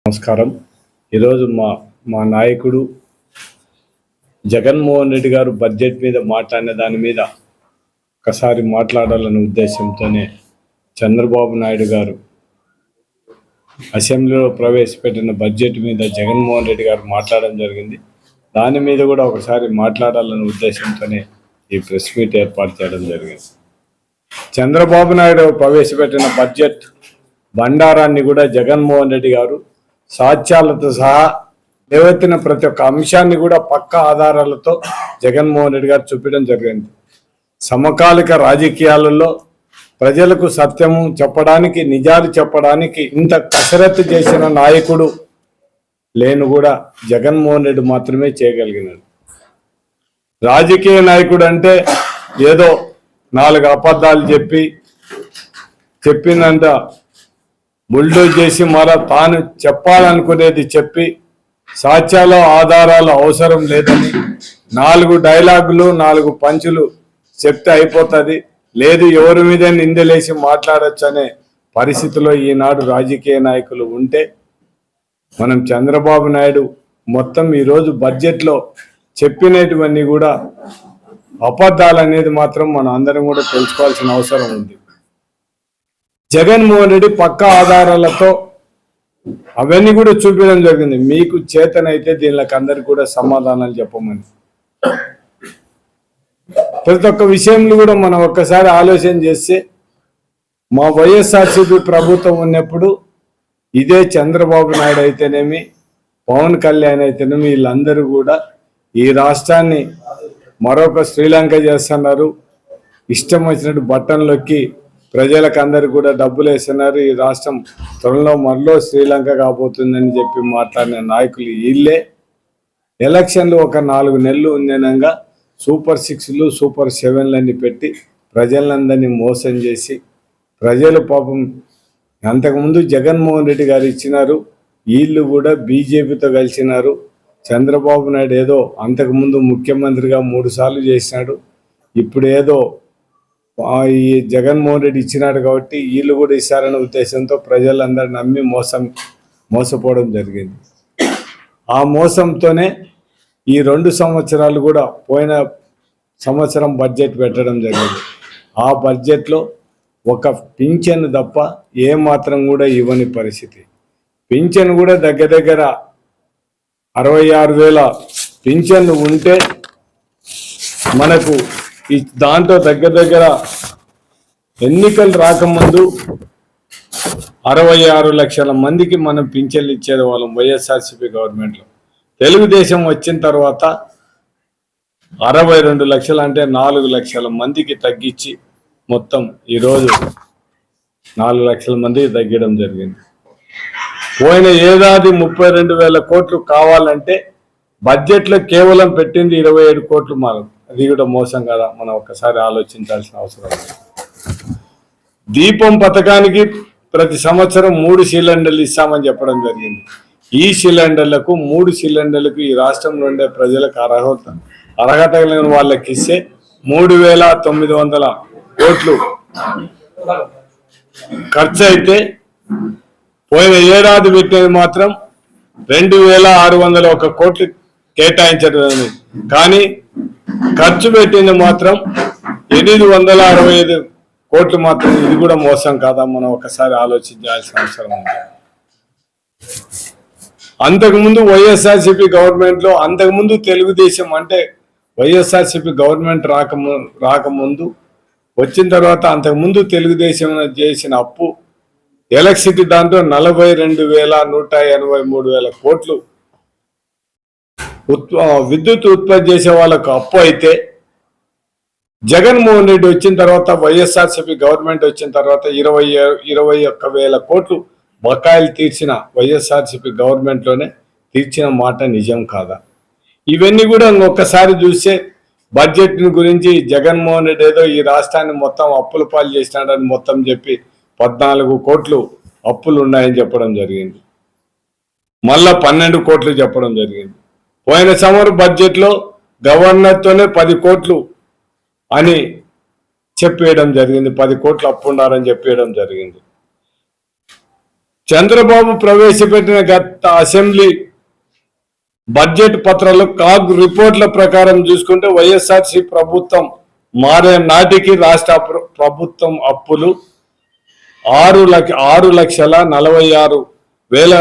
నమస్కారం. ఈరోజు మా నాయకుడు జగన్మోహన్ రెడ్డి గారు బడ్జెట్ మీద మాట్లాడిన దాని మీద ఒకసారి మాట్లాడాలనే ఉద్దేశంతోనే చంద్రబాబు నాయుడు గారు అసెంబ్లీలో ప్రవేశపెట్టిన బడ్జెట్ మీద జగన్మోహన్ రెడ్డి గారు మాట్లాడడం జరిగింది. దాని మీద కూడా ఒకసారి మాట్లాడాలనే ఉద్దేశంతోనే ఈ ప్రెస్ మీట్ ఏర్పాటు చేయడం జరిగింది. చంద్రబాబు నాయుడు ప్రవేశపెట్టిన బడ్జెట్ బండారాన్ని కూడా జగన్మోహన్ రెడ్డి గారు సాక్ష్యాలతో సహా లేవెత్తిన ప్రతి ఒక్క అంశాన్ని కూడా పక్కా ఆధారాలతో జగన్మోహన్ రెడ్డి గారు చూపించడం జరిగింది. సమకాలిక రాజకీయాలలో ప్రజలకు సత్యము చెప్పడానికి, నిజాలు చెప్పడానికి ఇంత కసరత్తు చేసిన నాయకుడు లేను కూడా జగన్మోహన్ రెడ్డి మాత్రమే చేయగలిగినాడు. రాజకీయ నాయకుడు అంటే ఏదో 4 అబద్ధాలు చెప్పినంత బుల్డోజ్ చేసి మరో తాను చెప్పాలనుకునేది చెప్పి సాక్ష్యాలు ఆధారాలు అవసరం లేదని 4 డైలాగులు 4 పంచులు చెప్తే అయిపోతుంది, లేదు ఎవరి మీద నిందలేసి మాట్లాడచ్చు అనే పరిస్థితిలో ఈనాడు రాజకీయ నాయకులు ఉంటే, మనం చంద్రబాబు నాయుడు మొత్తం ఈరోజు బడ్జెట్లో చెప్పినటువన్నీ కూడా అబద్ధాలు అనేది మాత్రం మనం అందరం కూడా తెలుసుకోవాల్సిన అవసరం ఉంది. జగన్మోహన్ రెడ్డి పక్కా ఆధారాలతో అవన్నీ కూడా చూపించడం జరిగింది. మీకు చేతనైతే దీనికి అందరికి కూడా సమాధానాలు చెప్పమని. ప్రతి ఒక్క విషయంలో కూడా మనం ఒక్కసారి ఆలోచన చేస్తే, మా వైఎస్ఆర్సీపీ ప్రభుత్వం ఉన్నప్పుడు ఇదే చంద్రబాబు నాయుడు అయితేనేమి, పవన్ కళ్యాణ్ అయితేనేమి, వీళ్ళందరూ కూడా ఈ రాష్ట్రాన్ని మరొక శ్రీలంక చేస్తున్నారు. ఇష్టం వచ్చినట్టు బట్టన్లొక్కి ప్రజలకు అందరికి కూడా డబ్బులు వేస్తున్నారు. ఈ రాష్ట్రం త్వరలో మరలో శ్రీలంక కాబోతుందని చెప్పి మాట్లాడిన నాయకులు వీళ్ళే. ఎలక్షన్లు ఒక 4 నెలలు ఉండేనంగా సూపర్ 6లు సూపర్ 7లని పెట్టి ప్రజలందరినీ మోసం చేసి, ప్రజలు పాపం అంతకుముందు జగన్మోహన్ రెడ్డి గారు ఇచ్చినారు, వీళ్ళు కూడా బీజేపీతో కలిసినారు. చంద్రబాబు నాయుడు ఏదో అంతకుముందు ముఖ్యమంత్రిగా 3 సార్లు చేసినాడు, ఇప్పుడు ఏదో ఈ జగన్మోహన్ రెడ్డి ఇచ్చినాడు కాబట్టి వీళ్ళు కూడా ఇస్తారనే ఉద్దేశంతో ప్రజలందరూ నమ్మి మోసపోవడం జరిగింది. ఆ మోసంతోనే ఈ 2 సంవత్సరాలు కూడా పోయిన సంవత్సరం బడ్జెట్ పెట్టడం జరిగింది. ఆ బడ్జెట్లో ఒక పింఛన్ తప్ప ఏమాత్రం కూడా ఇవ్వని పరిస్థితి. పింఛన్ కూడా దగ్గర 66,000 పింఛన్లు ఉంటే మనకు దాంట్లో దగ్గర ఎన్నికలు రాకముందు 66 లక్షల మందికి మనం పింఛన్లు ఇచ్చేది వాళ్ళం వైఎస్ఆర్సీపీ గవర్నమెంట్లో. తెలుగుదేశం వచ్చిన తర్వాత 62 లక్షలు అంటే 4 లక్షల మందికి తగ్గించి మొత్తం ఈరోజు 4 లక్షల మందికి తగ్గడం జరిగింది. పోయిన ఏడాది 32,000 కోట్లు కావాలంటే బడ్జెట్లో కేవలం పెట్టింది 27 కోట్లు. అది కూడా మోసం కదా, మనం ఒక్కసారి ఆలోచించాల్సిన అవసరం ఉంది. దీపం పథకానికి ప్రతి సంవత్సరం 3 సిలిండర్లు ఇస్తామని చెప్పడం జరిగింది. ఈ సిలిండర్లకు 3 సిలిండర్లకు ఈ రాష్ట్రంలో ఉండే ప్రజలకు అర్హత కలిగిన వాళ్ళకి ఇస్తే 3,900 కోట్లు ఖర్చు అయితే, పోయిన ఏడాది పెట్టేది మాత్రం 2,601 కోట్లు కేటాయించడం. కానీ ఖర్చు పెట్టింది మాత్రం 865 కోట్లు మాత్రం. ఇది కూడా మోసం కాదా, మనం ఒకసారి ఆలోచించాల్సిన అవసరం ఉంది. అంతకుముందు వైఎస్ఆర్సీపీ గవర్నమెంట్లో, అంతకుముందు తెలుగుదేశం అంటే వైఎస్ఆర్సీపీ గవర్నమెంట్ రాకముందు వచ్చిన తర్వాత అంతకుముందు తెలుగుదేశం చేసిన అప్పు ఎలక్ట్రిసిటీ దాంట్లో 42,183 కోట్లు విద్యుత్ ఉత్పత్తి చేసే వాళ్ళకు అప్పు అయితే, జగన్మోహన్ రెడ్డి వచ్చిన తర్వాత వైఎస్ఆర్సీపీ గవర్నమెంట్ వచ్చిన తర్వాత 21,000 కోట్లు బకాయిలు తీర్చిన వైఎస్ఆర్సీపీ గవర్నమెంట్లోనే తీర్చిన మాట నిజం కాదా? ఇవన్నీ కూడా ఇంకొకసారి చూస్తే బడ్జెట్ గురించి జగన్మోహన్ రెడ్డి ఏదో ఈ రాష్ట్రాన్ని మొత్తం అప్పుల పాలు చేసినాడని మొత్తం చెప్పి 14 కోట్లు అప్పులు ఉన్నాయని చెప్పడం జరిగింది. మళ్ళా 12 కోట్లు చెప్పడం జరిగింది. పోయిన సంవత్సరం బడ్జెట్లో గవర్నర్తోనే 10 కోట్లు అని చెప్పేయడం జరిగింది. 10 కోట్లు అప్పు ఉండాలని చెప్పేయడం జరిగింది. చంద్రబాబు ప్రవేశపెట్టిన గత అసెంబ్లీ బడ్జెట్ పత్రాలు కాగ్ రిపోర్ట్ల ప్రకారం చూసుకుంటే వైఎస్ఆర్సీ ప్రభుత్వం మారే నాటికి రాష్ట్ర ప్రభుత్వం అప్పులు 6,46,వేల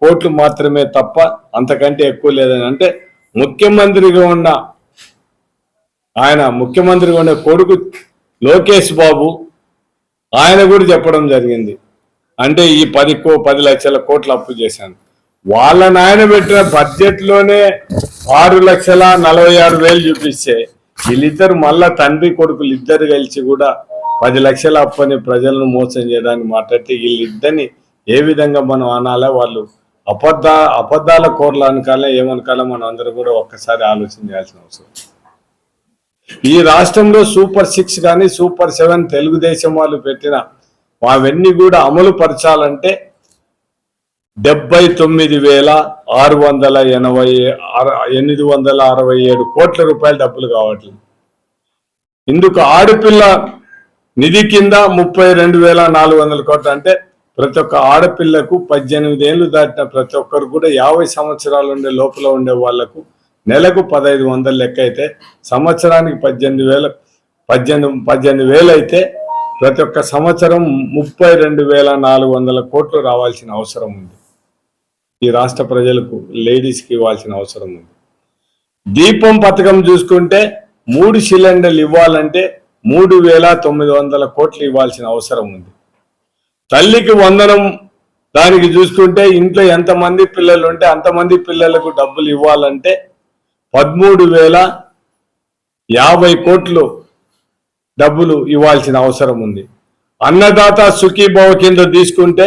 కోట్లు మాత్రమే తప్ప అంతకంటే ఎక్కువ లేదని. అంటే ముఖ్యమంత్రిగా ఉన్న కొడుకు లోకేష్ బాబు ఆయన కూడా చెప్పడం జరిగింది. అంటే ఈ 10 లక్షల కోట్లు అప్పు చేశాను. వాళ్ళ నాయన పెట్టిన బడ్జెట్లోనే 6,46,000 చూపిస్తే వీళ్ళిద్దరు మళ్ళా తండ్రి కొడుకులు ఇద్దరు కలిసి కూడా 10 లక్షల అప్పని ప్రజలను మోసం చేయడానికి మాట్లాడితే వీళ్ళిద్దరిని ఏ విధంగా మనం అనాలా? వాళ్ళు అబద్ధాల కోర్లు అనకాలే ఏమనకాలో మనం అందరూ కూడా ఒక్కసారి ఆలోచన చేయాల్సిన అవసరం. ఈ రాష్ట్రంలో సూపర్ 6 కానీ సూపర్ 7 తెలుగుదేశం వాళ్ళు పెట్టిన అవన్నీ కూడా అమలు పరచాలంటే 79,867 కోట్ల రూపాయల డబ్బులు కావట్లేదు. ఇందుకు ఆడపిల్ల నిధి కింద 32,400 కోట్లు. అంటే ప్రతి ఒక్క ఆడపిల్లకు 18 ఏళ్ళు దాటిన ప్రతి ఒక్కరు కూడా 50 సంవత్సరాలు ఉండే లోపల ఉండే వాళ్లకు నెలకు 1,500 లెక్క అయితే సంవత్సరానికి 18,000 అయితే ప్రతి ఒక్క సంవత్సరం 32,400 కోట్లు రావాల్సిన అవసరం ఉంది. ఈ రాష్ట్ర ప్రజలకు లేడీస్కి ఇవ్వాల్సిన అవసరం ఉంది. దీపం పథకం చూసుకుంటే 3 సిలిండర్లు ఇవ్వాలంటే 3,900 కోట్లు ఇవ్వాల్సిన అవసరం ఉంది. తల్లికి వందనం దానికి చూసుకుంటే ఇంట్లో ఎంతమంది పిల్లలు ఉంటే అంతమంది పిల్లలకు డబ్బులు ఇవ్వాలంటే 13,050 కోట్లు డబ్బులు ఇవ్వాల్సిన అవసరం ఉంది. అన్నదాత సుఖీభవ కింద తీసుకుంటే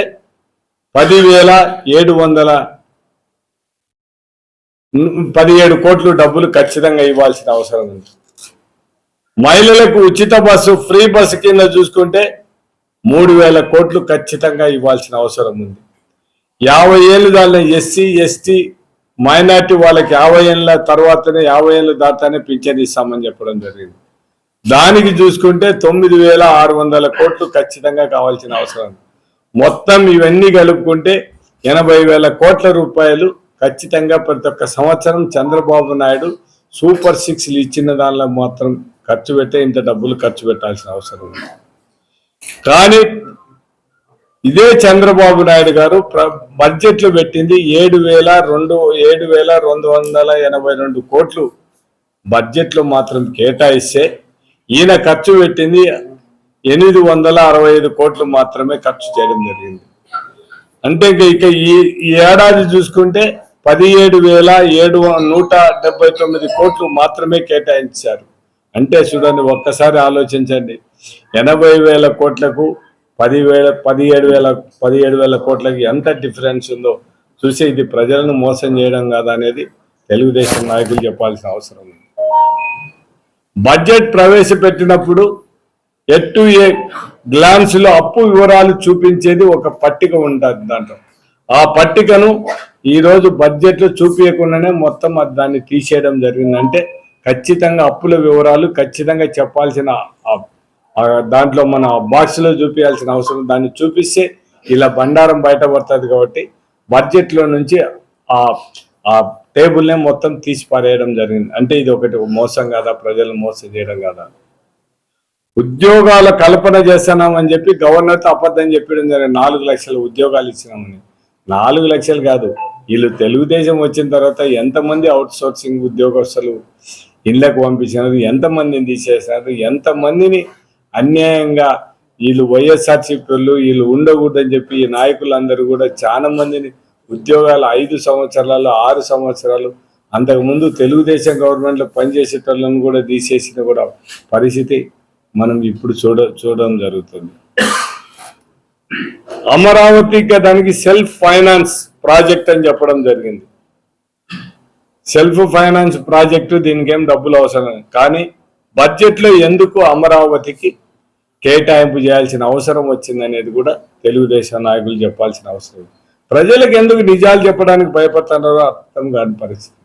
10,717 కోట్లు డబ్బులు ఖచ్చితంగా ఇవ్వాల్సిన అవసరం ఉంది. మహిళలకు ఉచిత బస్సు ఫ్రీ బస్సు కింద చూసుకుంటే 3,000 కోట్లు ఖచ్చితంగా ఇవ్వాల్సిన అవసరం ఉంది. 50 ఏళ్ళు దాని ఎస్సీ ఎస్టీ మైనార్టీ వాళ్ళకి 50 ఏళ్ళ తర్వాతనే 50 ఏళ్ళు దాటానే పింఛన్ ఇస్తామని చెప్పడం జరిగింది. దానికి చూసుకుంటే 9,600 కోట్లు ఖచ్చితంగా కావాల్సిన అవసరం. మొత్తం ఇవన్నీ కలుపుకుంటే 80,000 కోట్ల రూపాయలు ఖచ్చితంగా ప్రతి ఒక్క సంవత్సరం చంద్రబాబు నాయుడు సూపర్ 6 ఇచ్చిన దానిలో మాత్రం ఖర్చు పెట్టే ఇంత డబ్బులు ఖర్చు పెట్టాల్సిన అవసరం ఉంది. కానీ ఇదే చంద్రబాబు నాయుడు గారు బడ్జెట్లో పెట్టింది 7,282 కోట్లు బడ్జెట్లో మాత్రం కేటాయిస్తే ఈయన ఖర్చు పెట్టింది 865 కోట్లు మాత్రమే ఖర్చు చేయడం జరిగింది. అంటే ఇక ఈ ఏడాది చూసుకుంటే 17,179 కోట్లు మాత్రమే కేటాయించారు. అంటే చూడండి, ఒక్కసారి ఆలోచించండి. 80,000 కోట్లకు 17,000 కోట్లకి ఎంత డిఫరెన్స్ ఉందో చూసి ఇది ప్రజలను మోసం చేయడం కాదా అనేది తెలుగుదేశం నాయకులు చెప్పాల్సిన అవసరం ఉంది. బడ్జెట్ ప్రవేశపెట్టినప్పుడు ఎటు ఏ గ్లాన్స్ లో అప్పు వివరాలు చూపించేది ఒక పట్టిక ఉంటుంది. దాంట్లో ఆ పట్టికను ఈరోజు బడ్జెట్ లో చూపించకుండానే మొత్తం దాన్ని తీసేయడం జరిగిందంటే ఖచ్చితంగా అప్పుల వివరాలు ఖచ్చితంగా చెప్పాల్సిన దాంట్లో మన బాక్స్ లో చూపించాల్సిన అవసరం. దాన్ని చూపిస్తే ఇలా బండారం బయటపడుతుంది. కాబట్టి బడ్జెట్ లో నుంచి ఆ టేబుల్నే మొత్తం తీసి పారేయడం జరిగింది. అంటే ఇది ఒకటి మోసం కాదా? ప్రజలను మోసం చేయడం కాదా? ఉద్యోగాల కల్పన చేస్తున్నామని చెప్పి గవర్నర్తో అబద్ధం చెప్పడం జరిగింది. 4 లక్షల ఉద్యోగాలు ఇచ్చినామని. 4 లక్షలు కాదు, వీళ్ళు తెలుగుదేశం వచ్చిన తర్వాత ఎంతమంది అవుట్ సోర్సింగ్ ఉద్యోగస్తులు ఇళ్లకు పంపించినారు, ఎంతమందిని తీసేసినారు, ఎంతమందిని అన్యాయంగా వీళ్ళు వైఎస్ఆర్సీపీలు వీళ్ళు ఉండకూడదని చెప్పి ఈ నాయకులందరూ కూడా చాలా మందిని ఉద్యోగాలు 5 సంవత్సరాలు 6 సంవత్సరాలు అంతకుముందు తెలుగుదేశం గవర్నమెంట్లో పనిచేసేటోళ్ళను కూడా తీసేసిన కూడా పరిస్థితి మనం ఇప్పుడు చూడడం జరుగుతుంది. అమరావతికి దానికి సెల్ఫ్ ఫైనాన్స్ ప్రాజెక్ట్ అని చెప్పడం జరిగింది. సెల్ఫ్ ఫైనాన్స్ ప్రాజెక్టు దీనికి ఏం డబ్బులు అవసరం, కానీ బడ్జెట్లో ఎందుకు అమరావతికి కేటాయింపు చేయాల్సిన అవసరం వచ్చిందనేది కూడా తెలుగుదేశం నాయకులు చెప్పాల్సిన అవసరం. ప్రజలకు ఎందుకు నిజాలు చెప్పడానికి భయపడుతున్నారో అర్థం కాని పరిస్థితి.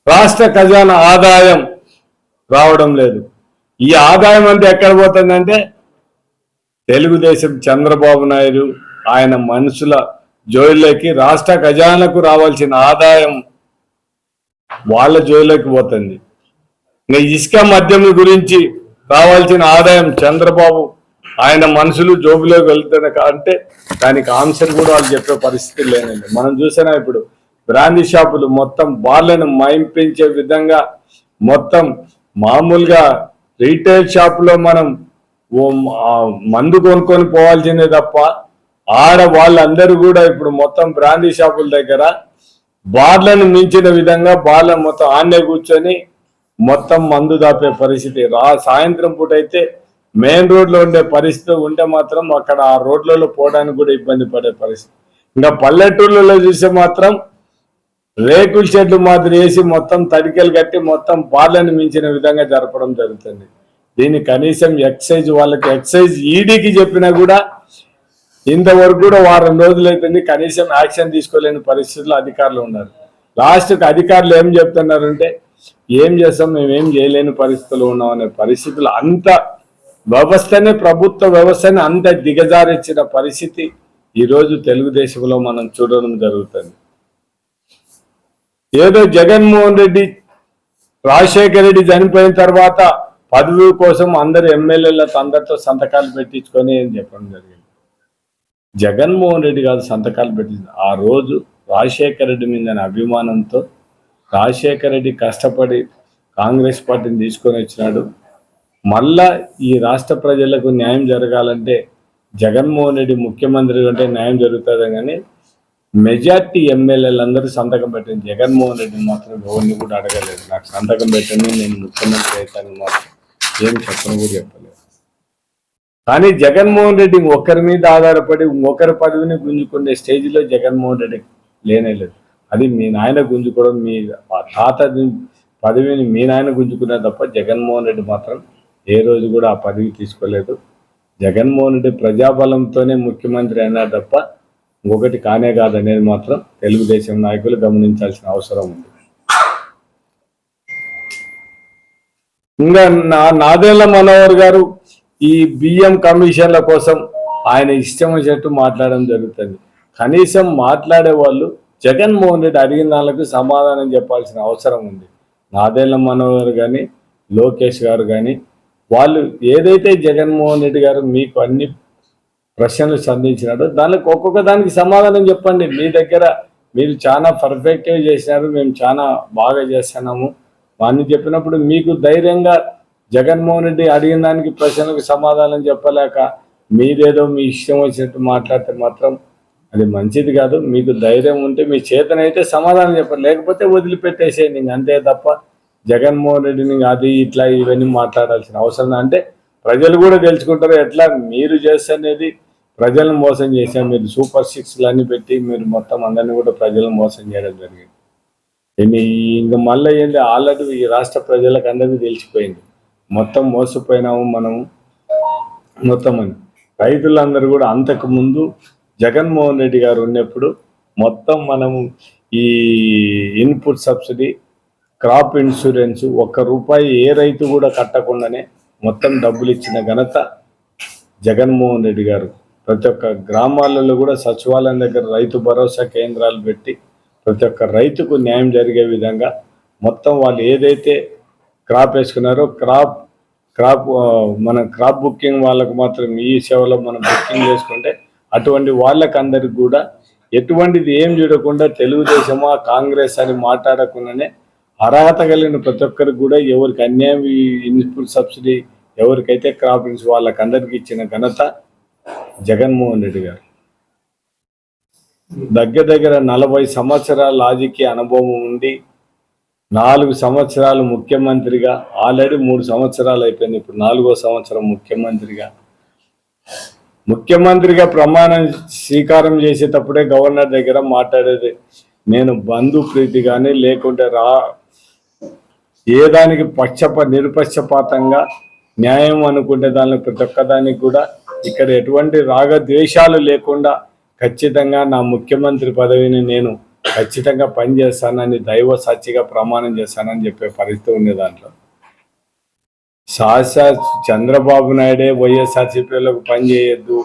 రాష్ట్ర ఖజానా ఆదాయం రావడం లేదు. ఈ ఆదాయం అంతా ఎక్కడ పోతుందంటే తెలుగుదేశం చంద్రబాబు నాయుడు ఆయన మనుషుల జోయిలోకి రాష్ట్ర ఖజానాకు రావాల్సిన ఆదాయం వాళ్ళ జోయిలోకి పోతుంది. ఇంకా ఇసుక మద్యం గురించి రావాల్సిన ఆదాయం చంద్రబాబు ఆయన మనుషులు జోబులోకి వెళ్తున్న అంటే దానికి ఆన్సర్ కూడా వాళ్ళు చెప్పే పరిస్థితి లేనండి. మనం చూసినా ఇప్పుడు బ్రాందీ షాపులు మొత్తం బార్లను మైంపించే విధంగా మొత్తం మామూలుగా రీటైల్ షాపులో మనం మందు కొనుక్కొని పోవాల్సిందే తప్ప ఆడ వాళ్ళందరూ కూడా ఇప్పుడు మొత్తం బ్రాందీ షాపుల దగ్గర బార్లను మించిన విధంగా బార్లను మొత్తం ఆన్నే కూర్చొని మొత్తం మందు దాపే పరిస్థితి. సాయంత్రం పూట అయితే మెయిన్ రోడ్లో ఉండే పరిస్థితి ఉంటే మాత్రం అక్కడ ఆ రోడ్లలో పోవడానికి కూడా ఇబ్బంది పడే పరిస్థితి. ఇంకా పల్లెటూళ్ళలో చూస్తే మాత్రం రేకుల షెడ్లు మాదిరి వేసి మొత్తం తడికలు కట్టి మొత్తం బార్లను మించిన విధంగా జరపడం జరుగుతుంది. దీన్ని కనీసం ఎక్సైజ్ వాళ్ళకి ఎక్సైజ్ ఈడీకి చెప్పినా కూడా ఇంతవరకు కూడా వారం రోజులైతుంది కనీసం యాక్షన్ తీసుకోలేని పరిస్థితుల్లో అధికారులు ఉన్నారు. లాస్ట్కి అధికారులు ఏం చెప్తున్నారంటే ఏం చేస్తాం మేమేం చేయలేని పరిస్థితులు ఉన్నాం అనే పరిస్థితులు అంత వ్యవస్థనే ప్రభుత్వ వ్యవస్థని అంత దిగజారిచ్చిన పరిస్థితి ఈరోజు తెలుగుదేశంలో మనం చూడడం జరుగుతుంది. ఏదో జగన్మోహన్ రెడ్డి రాజశేఖర రెడ్డి చనిపోయిన తర్వాత పదవి కోసం అందరు ఎమ్మెల్యేలతో అందరితో సంతకాలు పెట్టించుకొని అని చెప్పడం జరిగింది. జగన్మోహన్ రెడ్డి కాదు సంతకాలు పెట్టింది, ఆ రోజు రాజశేఖర రెడ్డి మీద అభిమానంతో రాజశేఖర రెడ్డి కష్టపడి కాంగ్రెస్ పార్టీని తీసుకొని వచ్చినాడు. మళ్ళా ఈ రాష్ట్ర ప్రజలకు న్యాయం జరగాలంటే జగన్మోహన్ రెడ్డి ముఖ్యమంత్రి అంటే న్యాయం జరుగుతుంది. కానీ మెజార్టీ ఎమ్మెల్యేలందరూ సంతకం పెట్టింది, జగన్మోహన్ రెడ్డి మాత్రం ఎవరిని కూడా అడగలేదు. నాకు సంతకం పెట్టండి నేను ముఖ్యమంత్రి అవుతాను మాత్రం ఏం చెప్పను కూడా చెప్పలేదు. కానీ జగన్మోహన్ రెడ్డి ఒక్కరి మీద ఆధారపడి ఒకరి పదవిని గుంజుకునే స్టేజ్లో జగన్మోహన్ రెడ్డి లేనేలేదు. అది మీ నాయన గుంజుకోవడం, మీ తాత పదవిని మీ నాయన గుంజుకునే తప్ప జగన్మోహన్ రెడ్డి మాత్రం ఏ రోజు కూడా ఆ పదవి తీసుకోలేదు. జగన్మోహన్ రెడ్డి ప్రజాబలంతోనే ముఖ్యమంత్రి అయినారు తప్ప ఇంకొకటి కానే కాదనేది మాత్రం తెలుగుదేశం నాయకులు గమనించాల్సిన అవసరం ఉంది. ఇంకా నాదెళ్ల మనోహర్ గారు ఈ బియ్యం కమిషన్ల కోసం ఆయన ఇష్టం వచ్చినట్టు మాట్లాడడం జరుగుతుంది. కనీసం మాట్లాడే వాళ్ళు జగన్మోహన్ రెడ్డి అడిగిన దానికి సమాధానం చెప్పాల్సిన అవసరం ఉంది. నాదెళ్ల మనోహర్ కానీ లోకేష్ గారు కానీ వాళ్ళు ఏదైతే జగన్మోహన్ రెడ్డి గారు మీకు అన్ని ప్రశ్నలు సంధించినాడు దానికి ఒక్కొక్క దానికి సమాధానం చెప్పండి. మీ దగ్గర మీరు చాలా పర్ఫెక్ట్గా చేసినారు, మేము చాలా బాగా చేస్తున్నాము అని చెప్పినప్పుడు మీకు ధైర్యంగా జగన్మోహన్ రెడ్డి అడిగిన దానికి ప్రశ్నలకు సమాధానం చెప్పలేక మీరేదో మీ ఇష్టం వచ్చినట్టు మాట్లాడితే మాత్రం అది మంచిది కాదు. మీకు ధైర్యం ఉంటే మీ చేతనైతే సమాధానం చెప్పండి, లేకపోతే వదిలిపెట్టేసేయండి. అంతే తప్ప జగన్మోహన్ రెడ్డిని అది ఇట్లా ఇవన్నీ మాట్లాడాల్సిన అవసరం అంటే ప్రజలు కూడా తెలుసుకుంటారు ఎట్లా మీరు చేస్తనేది. ప్రజలను మోసం చేశారు మీరు, సూపర్ సిక్స్లు అన్ని పెట్టి మీరు మొత్తం అందరినీ కూడా ప్రజలను మోసం చేయడం జరిగింది. ఇంక మళ్ళీ ఏంటి ఆల్రెడీ ఈ రాష్ట్ర ప్రజలకు అందరికీ తెలిసిపోయింది మొత్తం మోసపోయినాము మనము మొత్తం అని. రైతులందరూ కూడా అంతకు ముందు జగన్మోహన్ రెడ్డి గారు ఉన్నప్పుడు మొత్తం మనము ఈ ఇన్పుట్ సబ్సిడీ, క్రాప్ ఇన్సూరెన్స్ ₹1 ఏ రైతు కూడా కట్టకుండానే మొత్తం డబ్బులు ఇచ్చిన ఘనత జగన్మోహన్ రెడ్డి గారు. ప్రతి ఒక్క గ్రామాలలో కూడా సచివాలయం దగ్గర రైతు భరోసా కేంద్రాలు పెట్టి ప్రతి ఒక్క రైతుకు న్యాయం జరిగే విధంగా మొత్తం వాళ్ళు ఏదైతే క్రాప్ వేసుకున్నారో మన క్రాప్ బుకింగ్ వాళ్ళకు మాత్రం ఈ సేవలో మనం బుకింగ్ చేసుకుంటే అటువంటి వాళ్ళకందరికి కూడా ఎటువంటిది ఏం చూడకుండా తెలుగుదేశమా కాంగ్రెస్ అని మాట్లాడకుండానే అర్హత కలిగిన ప్రతి ఒక్కరికి కూడా ఎవరికి అన్యాయం ఈ ఇన్పుట్ సబ్సిడీ ఎవరికైతే క్రాప్ ఇన్సూరెన్స్ వాళ్ళకందరికి ఇచ్చిన ఘనత జగన్మోహన్ రెడ్డి గారు. దగ్గర 40 సంవత్సరాల రాజకీయ అనుభవం ఉండి 4 సంవత్సరాలు ముఖ్యమంత్రిగా, ఆల్రెడీ 3 సంవత్సరాలు అయిపోయింది, ఇప్పుడు 4వ సంవత్సరం ముఖ్యమంత్రిగా ప్రమాణం స్వీకారం చేసేటప్పుడే గవర్నర్ దగ్గర మాట్లాడేది నేను బంధు ప్రీతి కానీ లేకుంటే ఏ దానికి నిరుపక్షపాతంగా న్యాయం అనుకుంటే దానికి ప్రతి ఒక్కదానికి కూడా ఇక్కడ ఎటువంటి రాగద్వేషాలు లేకుండా ఖచ్చితంగా నా ముఖ్యమంత్రి పదవిని నేను ఖచ్చితంగా పనిచేస్తానని దైవ సాక్షిగా ప్రమాణం చేస్తానని చెప్పే పరిస్థితి ఉంది. దాంట్లో సాక్షాత్ చంద్రబాబు నాయుడే వైఎస్ఆర్సీపీలకు పని చేయొద్దు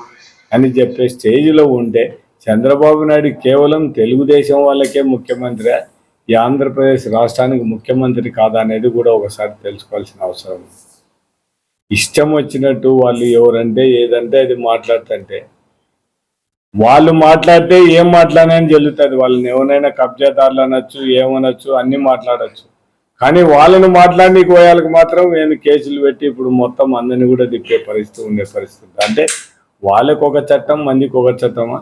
అని చెప్పే స్టేజ్లో ఉంటే చంద్రబాబు నాయుడు కేవలం తెలుగుదేశం వాళ్ళకే ముఖ్యమంత్రి, ఈ ఆంధ్రప్రదేశ్ రాష్ట్రానికి ముఖ్యమంత్రి కాదా అనేది కూడా ఒకసారి తెలుసుకోవాల్సిన అవసరం. ఇష్టం వచ్చినట్టు వాళ్ళు ఎవరంటే ఏదంటే అది మాట్లాడుతుంటే, వాళ్ళు మాట్లాడితే ఏం మాట్లాడని చెల్లుతుంది. వాళ్ళని ఎవరైనా కబ్జాదారులు అనొచ్చు, ఏమనొచ్చు, అన్ని మాట్లాడచ్చు. కానీ వాళ్ళని మాట్లాడడానికి పోయాలకు మాత్రం నేను కేసులు పెట్టి ఇప్పుడు మొత్తం అందరినీ కూడా తిప్పే పరిస్థితి ఉండే పరిస్థితి. అంటే వాళ్ళకు ఒక చట్టం, మందికి ఒక చట్టమా?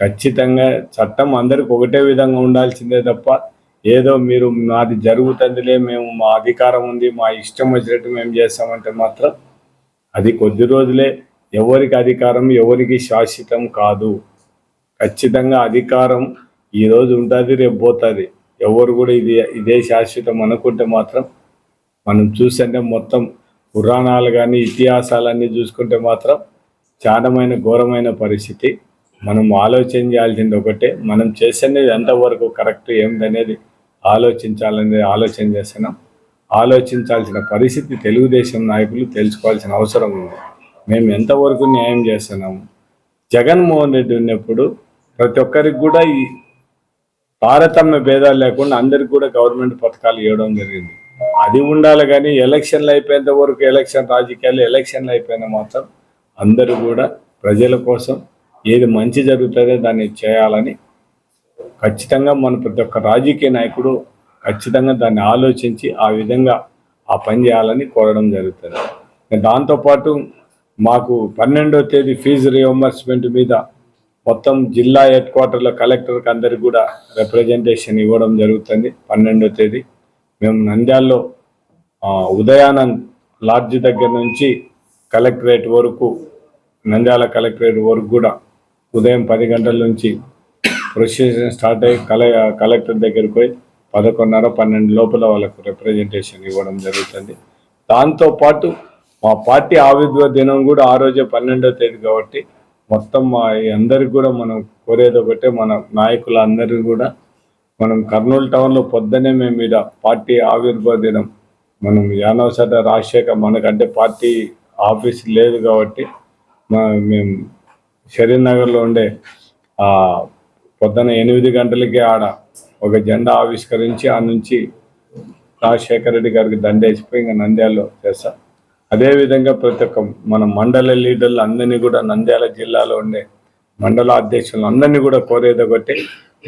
ఖచ్చితంగా చట్టం అందరికి ఒకటే విధంగా ఉండాల్సిందే తప్ప ఏదో మీరు మాది జరుగుతుందిలే, మేము మా అధికారం ఉంది, మా ఇష్టం వచ్చినట్టు మేము చేస్తామంటే మాత్రం అది కొద్ది రోజులే. ఎవరికి అధికారం ఎవరికి శాశ్వతం కాదు. ఖచ్చితంగా అధికారం ఈరోజు ఉంటుంది, రేపు పోతుంది. ఎవరు కూడా ఇదే శాశ్వతం అనుకుంటే మాత్రం మనం చూస్తుంటే మొత్తం పురాణాలు కానీ ఇతిహాసాలన్నీ చూసుకుంటే మాత్రం చాలామైన ఘోరమైన పరిస్థితి. మనం ఆలోచన చేయాల్సింది ఒకటే, మనం చేసేది ఎంతవరకు కరెక్ట్ ఏమిటనేది ఆలోచించాలనేది ఆలోచన చేస్తున్నాం. ఆలోచించాల్సిన పరిస్థితి తెలుగుదేశం నాయకులు తెలుసుకోవాల్సిన అవసరం ఉంది. మేము ఎంతవరకు న్యాయం చేస్తున్నాము. జగన్మోహన్ రెడ్డి ఉన్నప్పుడు ప్రతి ఒక్కరికి కూడా ఈ తారతమ్య భేదాలు లేకుండా అందరికి కూడా గవర్నమెంట్ పథకాలు ఇవ్వడం జరిగింది. అది ఉండాలి. కానీ ఎలక్షన్లు అయిపోయేంత వరకు ఎలక్షన్ రాజకీయాలు, ఎలక్షన్లు అయిపోయినా మాత్రం అందరూ కూడా ప్రజల కోసం ఏది మంచి జరుగుతుందో దాన్ని చేయాలని ఖచ్చితంగా మన ప్రతి ఒక్క రాజకీయ నాయకుడు ఖచ్చితంగా దాన్ని ఆలోచించి ఆ విధంగా ఆ పని చేయాలని కోరడం జరుగుతుంది. దాంతోపాటు మాకు 12వ తేదీ ఫీజు రియంబర్స్మెంట్ మీద మొత్తం జిల్లా హెడ్ క్వార్టర్లో కలెక్టర్కి అందరికి కూడా రిప్రజెంటేషన్ ఇవ్వడం జరుగుతుంది. 12వ తేదీ మేము నంద్యాలలో ఉదయానంద్ లాడ్జ్ దగ్గర నుంచి కలెక్టరేట్ వరకు, నంద్యాల కలెక్టరేట్ వరకు కూడా ఉదయం 10 గంటల నుంచి ప్రొసీజర్ స్టార్ట్ అయ్యి కలెక్టర్ దగ్గరికి పోయి 11:30, 12 లోపల వాళ్ళకు రిప్రజెంటేషన్ ఇవ్వడం జరుగుతుంది. దాంతోపాటు మా పార్టీ ఆవిర్భావ దినం కూడా ఆ రోజే 12వ తేదీ కాబట్టి మొత్తం మా అందరికి కూడా మనం కోరేది ఒకటే, మన నాయకులందరూ కూడా మనం కర్నూలు టౌన్లో పొద్దునే మేము ఇక్కడ పార్టీ ఆవిర్భావ దినం మనం యానవసట రాజశేఖర్, మనకంటే పార్టీ ఆఫీస్ లేదు కాబట్టి మేము షరీంనగర్లో ఉండే పొద్దున 8 గంటలకే ఆడ ఒక జెండా ఆవిష్కరించి ఆ నుంచి రాజశేఖర రెడ్డి గారికి దండేసిపోయి ఇంకా నంద్యాలలో చేస్తాం. అదేవిధంగా ప్రతి ఒక్క మన మండల లీడర్లు అందరినీ కూడా, నంద్యాల జిల్లాలో ఉండే మండల అధ్యక్షులు అందరినీ కూడా కోరేది ఒకటి,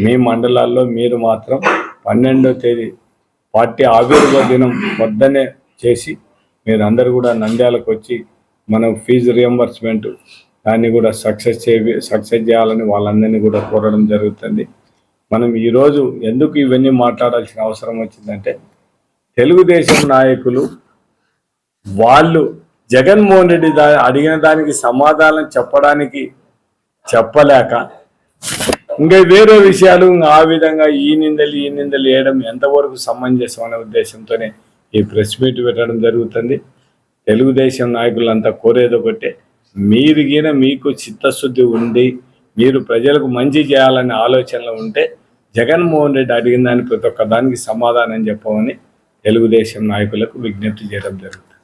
మీ మండలాల్లో మీరు మాత్రం 12వ తేదీ పార్టీ ఆవిర్భావ దినం పొద్దునే చేసి మీరందరూ కూడా నంద్యాలకు వచ్చి మనం ఫీజు రియంబర్స్మెంట్ దాన్ని కూడా సక్సెస్ చేయాలని వాళ్ళందరినీ కూడా కోరడం జరుగుతుంది. మనం ఈరోజు ఎందుకు ఇవన్నీ మాట్లాడాల్సిన అవసరం వచ్చిందంటే, తెలుగుదేశం నాయకులు వాళ్ళు జగన్మోహన్ రెడ్డి అడిగిన దానికి సమాధానం చెప్పలేక ఇంకా వేరే విషయాలు ఆ విధంగా ఈ నిందలు వేయడం ఎంతవరకు సమంజసం అనే ఉద్దేశంతోనే ఈ ప్రెస్ మీట్ పెట్టడం జరుగుతుంది. తెలుగుదేశం నాయకులంతా కోరేది ఒకటే, మీకు చిత్తశుద్ధి ఉండి మీరు ప్రజలకు మంచి చేయాలనే ఆలోచనలో ఉంటే జగన్మోహన్ రెడ్డి అడిగిన దాన్ని ప్రతి ఒక్క దానికి సమాధానం చెప్పమని తెలుగుదేశం నాయకులకు విజ్ఞప్తి చేయడం జరుగుతుంది.